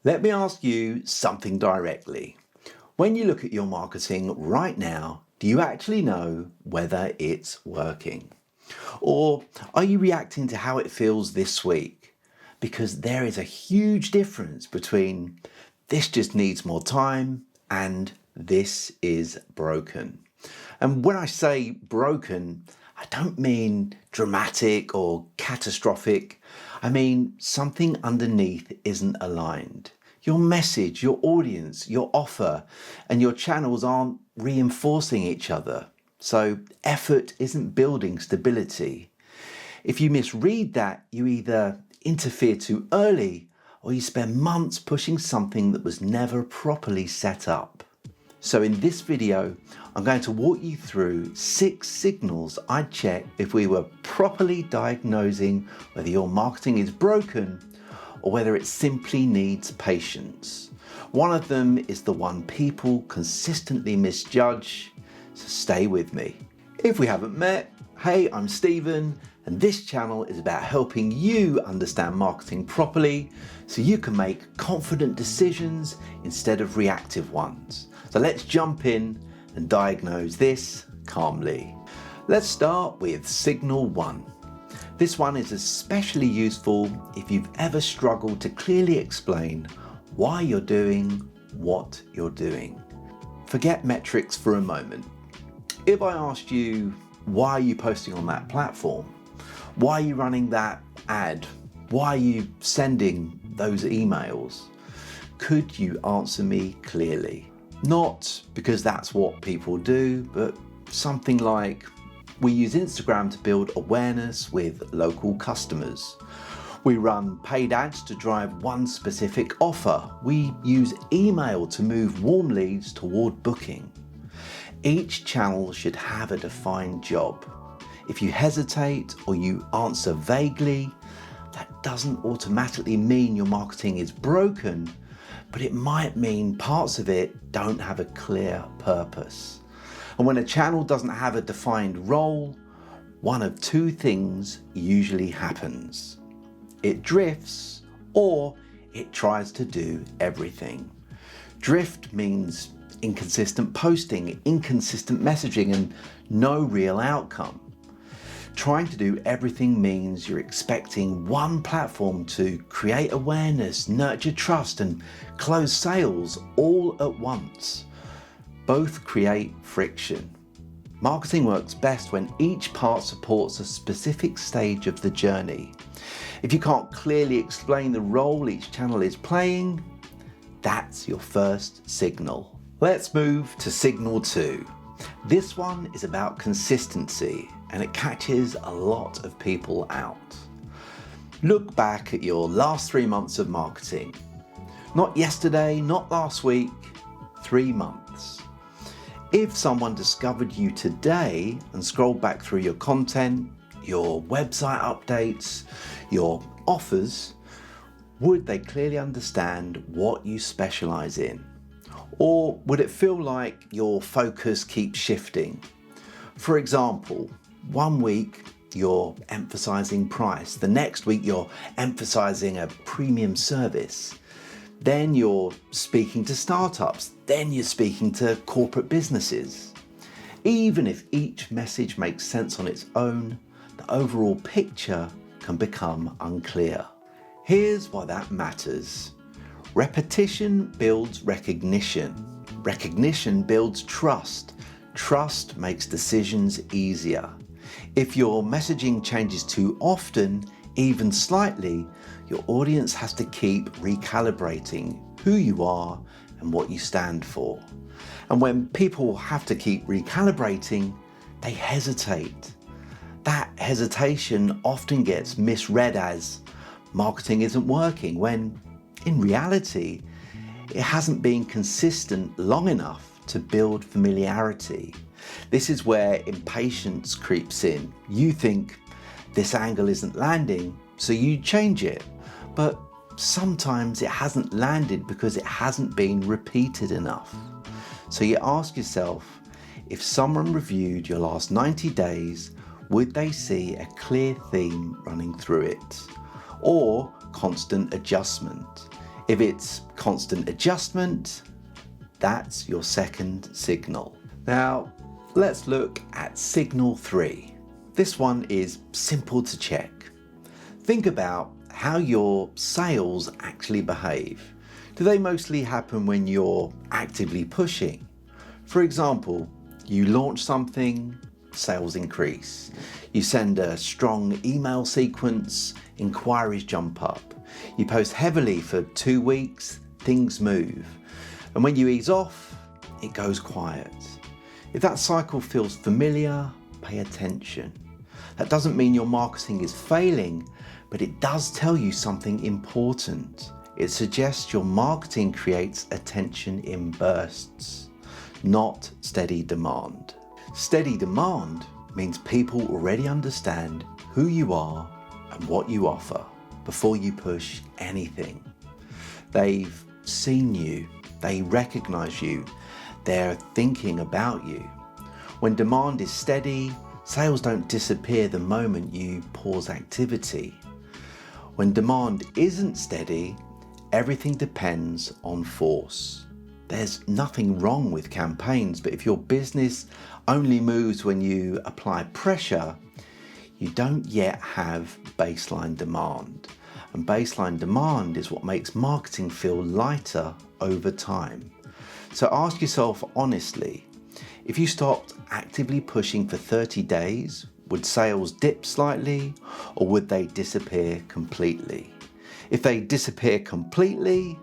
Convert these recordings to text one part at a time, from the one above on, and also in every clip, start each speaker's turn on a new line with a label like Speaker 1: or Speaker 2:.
Speaker 1: Let me ask you something directly. When you look at your marketing right now, do you actually know whether it's working? Or are you reacting to how it feels this week? Because there is a huge difference between this just needs more time and this is broken. And when I say broken, I don't mean dramatic or catastrophic. I mean something underneath isn't aligned. Your message, your audience, your offer, and your channels aren't reinforcing each other. So effort isn't building stability. If you misread that, you either interfere too early or you spend months pushing something that was never properly set up. So in this video, I'm going to walk you through 6 signals I'd check if we were properly diagnosing whether your marketing is broken or whether it simply needs patience. One of them is the one people consistently misjudge, so stay with me. If we haven't met, hey, I'm Stephen, and this channel is about helping you understand marketing properly so you can make confident decisions instead of reactive ones. So let's jump in and diagnose this calmly. Let's start with signal 1. This one is especially useful if you've ever struggled to clearly explain why you're doing what you're doing. Forget metrics for a moment. If I asked you, why are you posting on that platform? Why are you running that ad? Why are you sending those emails? Could you answer me clearly? Not because that's what people do, but something like, we use Instagram to build awareness with local customers. We run paid ads to drive one specific offer. We use email to move warm leads toward booking. Each channel should have a defined job. If you hesitate or you answer vaguely, that doesn't automatically mean your marketing is broken, but it might mean parts of it don't have a clear purpose. And when a channel doesn't have a defined role, one of 2 things usually happens. It drifts or it tries to do everything. Drift means inconsistent posting, inconsistent messaging, and no real outcome. Trying to do everything means you're expecting one platform to create awareness, nurture trust, and close sales all at once. Both create friction. Marketing works best when each part supports a specific stage of the journey. If you can't clearly explain the role each channel is playing, that's your first signal. Let's move to signal 2. This one is about consistency, and it catches a lot of people out. Look back at your last 3 months of marketing. Not yesterday, not last week, 3 months. If someone discovered you today and scrolled back through your content, your website updates, your offers, would they clearly understand what you specialize in? Or would it feel like your focus keeps shifting? For example, one week you're emphasizing price, the next week you're emphasizing a premium service. Then you're speaking to startups, then you're speaking to corporate businesses. Even if each message makes sense on its own, the overall picture can become unclear. Here's why that matters. Repetition builds recognition. Recognition builds trust. Trust makes decisions easier. If your messaging changes too often, even slightly, your audience has to keep recalibrating who you are and what you stand for. And when people have to keep recalibrating, they hesitate. That hesitation often gets misread as marketing isn't working, when in reality, it hasn't been consistent long enough to build familiarity. This is where impatience creeps in. You think this angle isn't landing, so you change it. But sometimes it hasn't landed because it hasn't been repeated enough. So you ask yourself, if someone reviewed your last 90 days, would they see a clear theme running through it? Or constant adjustment? If it's constant adjustment, that's your second signal. Now, let's look at signal 3. This one is simple to check. Think about how your sales actually behave. Do they mostly happen when you're actively pushing? For example, you launch something, sales increase. You send a strong email sequence, inquiries jump up. You post heavily for 2 weeks, things move. And when you ease off, it goes quiet. If that cycle feels familiar, pay attention. That doesn't mean your marketing is failing, but it does tell you something important. It suggests your marketing creates attention in bursts, not steady demand. Steady demand means people already understand who you are and what you offer before you push anything. They've seen you, they recognize you, they're thinking about you. When demand is steady, sales don't disappear the moment you pause activity. When demand isn't steady, everything depends on force. There's nothing wrong with campaigns, but if your business only moves when you apply pressure, you don't yet have baseline demand. And baseline demand is what makes marketing feel lighter over time. So ask yourself honestly, if you stopped actively pushing for 30 days, would sales dip slightly or would they disappear completely? If they disappear completely,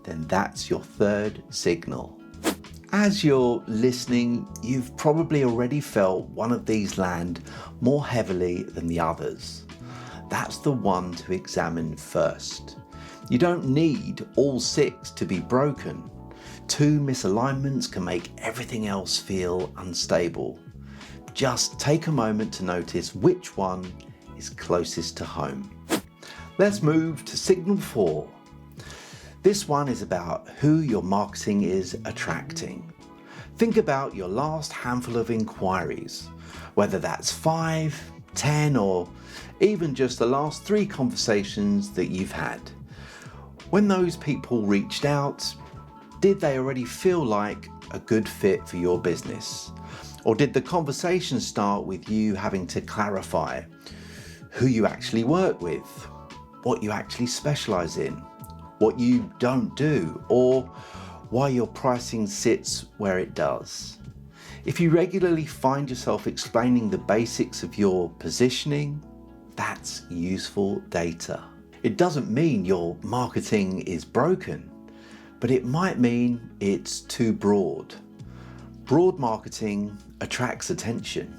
Speaker 1: then that's your third signal. As you're listening, you've probably already felt one of these land more heavily than the others. That's the one to examine first. You don't need all 6 to be broken. 2 misalignments can make everything else feel unstable. Just take a moment to notice which one is closest to home. Let's move to signal 4. This one is about who your marketing is attracting. Think about your last handful of inquiries, whether that's 5, 10, or even just the last 3 conversations that you've had. When those people reached out, did they already feel like a good fit for your business? Or did the conversation start with you having to clarify who you actually work with, what you actually specialize in, what you don't do, or why your pricing sits where it does? If you regularly find yourself explaining the basics of your positioning, that's useful data. It doesn't mean your marketing is broken, but it might mean it's too broad. Broad marketing attracts attention.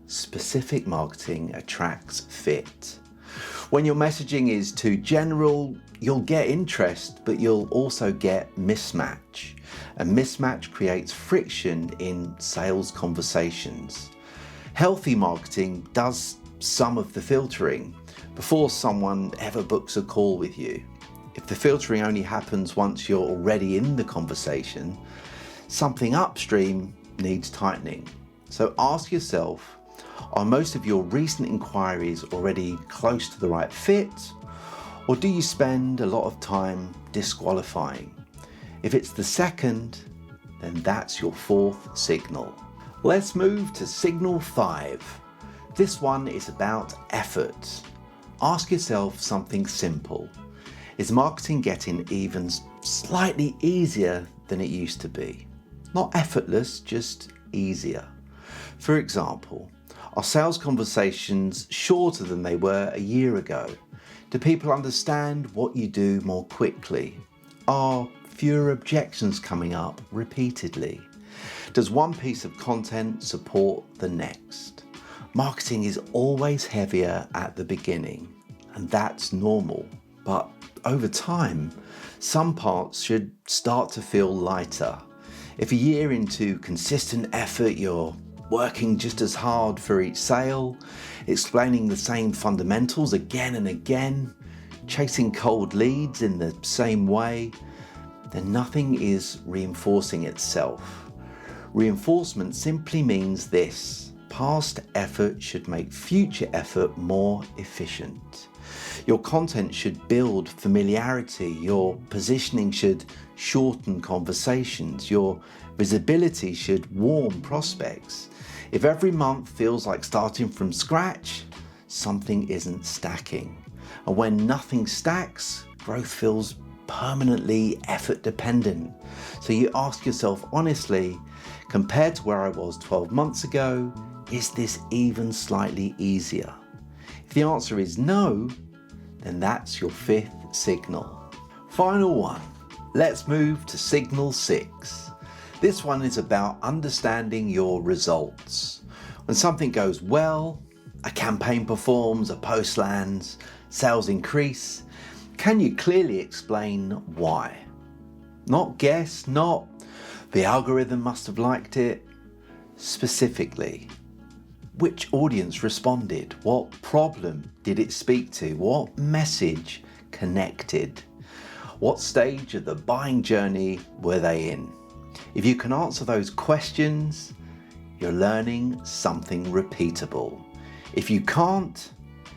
Speaker 1: Specific marketing attracts fit. When your messaging is too general, you'll get interest, but you'll also get mismatch. And mismatch creates friction in sales conversations. Healthy marketing does some of the filtering before someone ever books a call with you. If the filtering only happens once you're already in the conversation, something upstream needs tightening. So ask yourself, are most of your recent inquiries already close to the right fit? Or do you spend a lot of time disqualifying? If it's the second, then that's your 4th signal. Let's move to signal 5. This one is about effort. Ask yourself something simple. Is marketing getting even slightly easier than it used to be? Not effortless, just easier. For example, are sales conversations shorter than they were a year ago? Do people understand what you do more quickly? Are fewer objections coming up repeatedly? Does one piece of content support the next? Marketing is always heavier at the beginning, and that's normal. But over time, some parts should start to feel lighter. If a year into consistent effort, you're working just as hard for each sale, explaining the same fundamentals again and again, chasing cold leads in the same way, then nothing is reinforcing itself. Reinforcement simply means this: past effort should make future effort more efficient. Your content should build familiarity. Your positioning should shorten conversations. Your visibility should warm prospects. If every month feels like starting from scratch, something isn't stacking. And when nothing stacks, growth feels permanently effort dependent. So you ask yourself honestly, compared to where I was 12 months ago, is this even slightly easier? If the answer is no, then that's your fifth signal. Final one, let's move to signal 6. This one is about understanding your results. When something goes well, a campaign performs, a post lands, sales increase, can you clearly explain why? Not guess, not the algorithm must have liked it. Specifically, which audience responded? What problem did it speak to? What message connected? What stage of the buying journey were they in? If you can answer those questions, you're learning something repeatable. If you can't,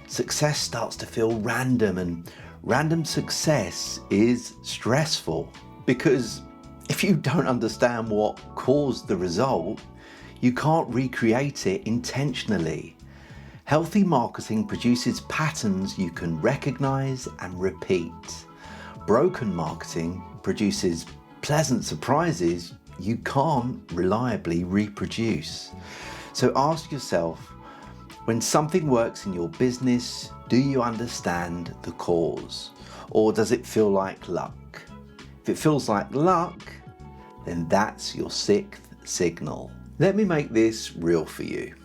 Speaker 1: success starts to feel random, and random success is stressful, because if you don't understand what caused the result, you can't recreate it intentionally. Healthy marketing produces patterns you can recognize and repeat. Broken marketing produces pleasant surprises you can't reliably reproduce. So ask yourself, when something works in your business, do you understand the cause? Or does it feel like luck? If it feels like luck, then that's your 6th signal. Let me make this real for you.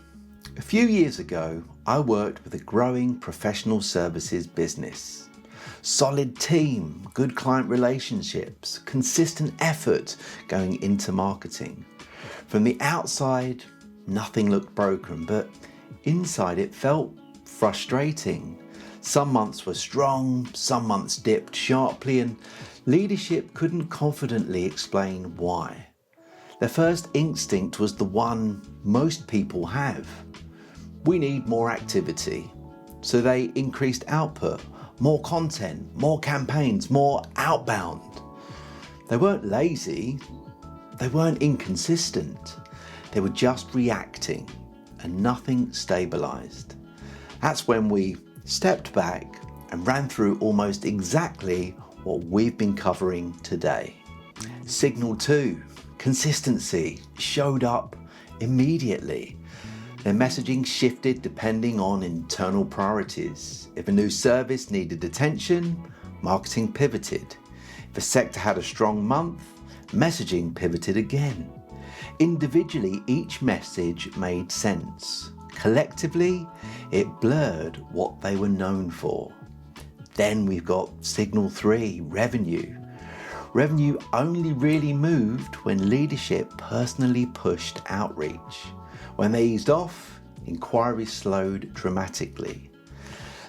Speaker 1: A few years ago, I worked with a growing professional services business. Solid team, good client relationships, consistent effort going into marketing. From the outside, nothing looked broken, but inside it felt frustrating. Some months were strong, some months dipped sharply, and leadership couldn't confidently explain why. Their first instinct was the one most people have. We need more activity. So they increased output, more content, more campaigns, more outbound. They weren't lazy, they weren't inconsistent. They were just reacting, and nothing stabilized. That's when we stepped back and ran through almost exactly what we've been covering today. Signal 2, consistency, showed up immediately. Their messaging shifted depending on internal priorities. If a new service needed attention, marketing pivoted. If a sector had a strong month, messaging pivoted again. Individually, each message made sense. Collectively, it blurred what they were known for. Then we've got signal 3, revenue. Revenue only really moved when leadership personally pushed outreach. When they eased off, inquiry slowed dramatically.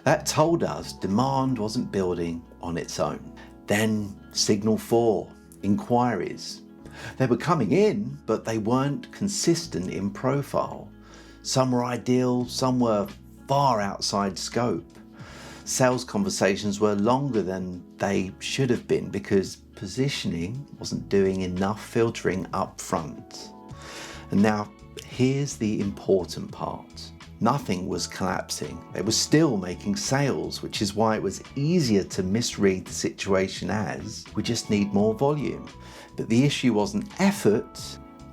Speaker 1: That told us demand wasn't building on its own. Then signal 4, inquiries. They were coming in, but they weren't consistent in profile. Some were ideal, some were far outside scope. Sales conversations were longer than they should have been because positioning wasn't doing enough filtering up front. And now here's the important part. Nothing was collapsing. They were still making sales, which is why it was easier to misread the situation as we just need more volume. But the issue wasn't effort,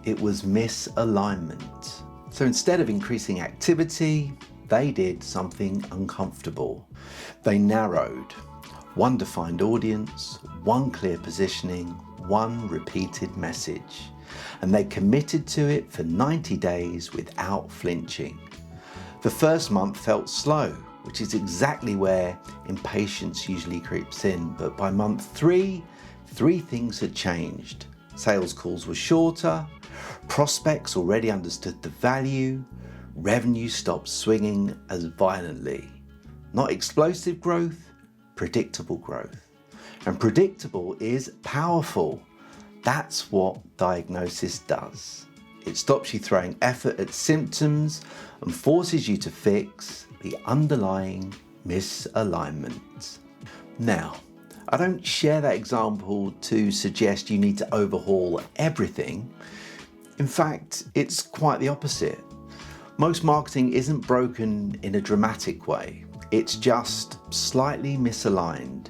Speaker 1: it was misalignment. So instead of increasing activity, they did something uncomfortable. They narrowed. One defined audience, one clear positioning, one repeated message. And they committed to it for 90 days without flinching. The first month felt slow, which is exactly where impatience usually creeps in. But by month 3, 3 things had changed. Sales calls were shorter, prospects already understood the value, revenue stopped swinging as violently. Not explosive growth, predictable growth. And predictable is powerful. That's what diagnosis does. It stops you throwing effort at symptoms and forces you to fix the underlying misalignment. Now, I don't share that example to suggest you need to overhaul everything. In fact, it's quite the opposite. Most marketing isn't broken in a dramatic way. It's just slightly misaligned.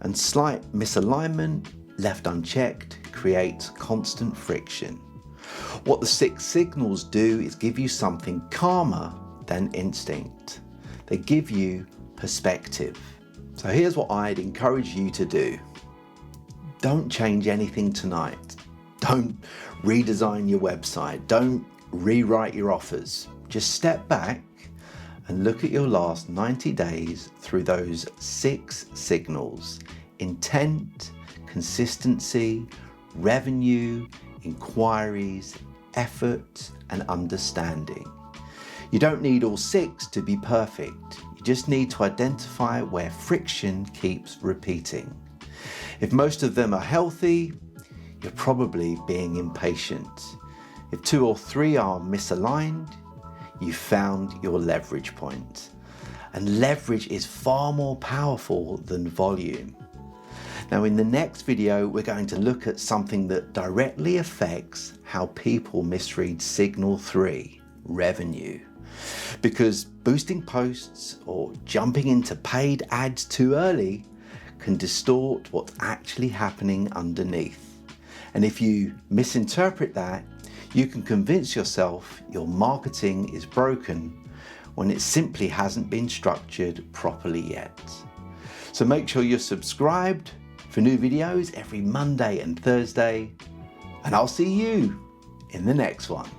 Speaker 1: And slight misalignment, left unchecked, creates constant friction. What the 6 signals do is give you something calmer than instinct. They give you perspective. So here's what I'd encourage you to do. Don't change anything tonight. Don't redesign your website. Don't rewrite your offers. Just step back and look at your last 90 days through those 6 signals: intent, consistency, revenue, inquiries, effort, and understanding. You don't need all 6 to be perfect. You just need to identify where friction keeps repeating. If most of them are healthy, you're probably being impatient. If 2 or 3 are misaligned, you've found your leverage point. And leverage is far more powerful than volume. Now, in the next video, we're going to look at something that directly affects how people misread signal 3, revenue. Because boosting posts or jumping into paid ads too early can distort what's actually happening underneath. And if you misinterpret that, you can convince yourself your marketing is broken when it simply hasn't been structured properly yet. So make sure you're subscribed for new videos every Monday and Thursday, and I'll see you in the next one.